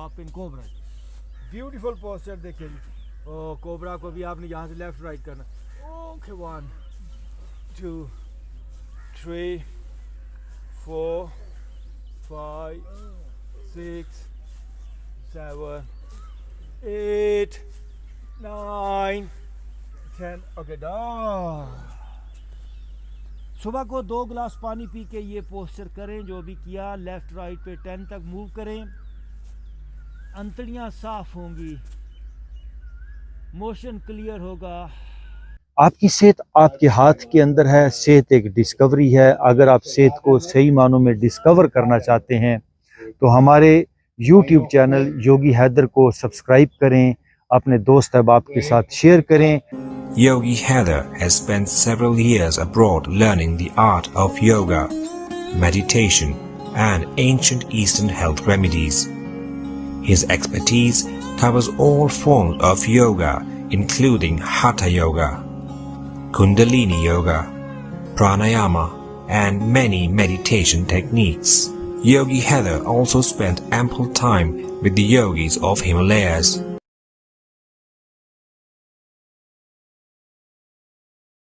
आप इन cobra. Beautiful posture देखिए जी. ओ cobra को भी आपने यहाँ से लेफ्ट राइट करना. ओके 1 2 3 4 5 6 7 8 9 10. Okay done. सुबह को 2 गिलास पानी पी के ये पोस्चर करें जो भी किया. लेफ्ट राइट पे 10 तक मूव करें. अंतड़ियां साफ होंगी, मोशन क्लियर होगा. आपकी सेहत आपके हाथ के अंदर है. सेहत एक डिस्कवरी है. अगर आप सेहत को सही मानों में डिस्कवर करना चाहते हैं तो हमारे YouTube चैनल योगी हैदर को सब्सक्राइब करें, अपने दोस्त अहबाब के साथ शेयर करें. Yogi Heather has spent several years abroad learning the art of yoga, meditation, and ancient Eastern health remedies. His expertise covers all forms of yoga, including Hatha Yoga, Kundalini Yoga, Pranayama, and many meditation techniques. Yogi Heather also spent ample time with the yogis of Himalayas.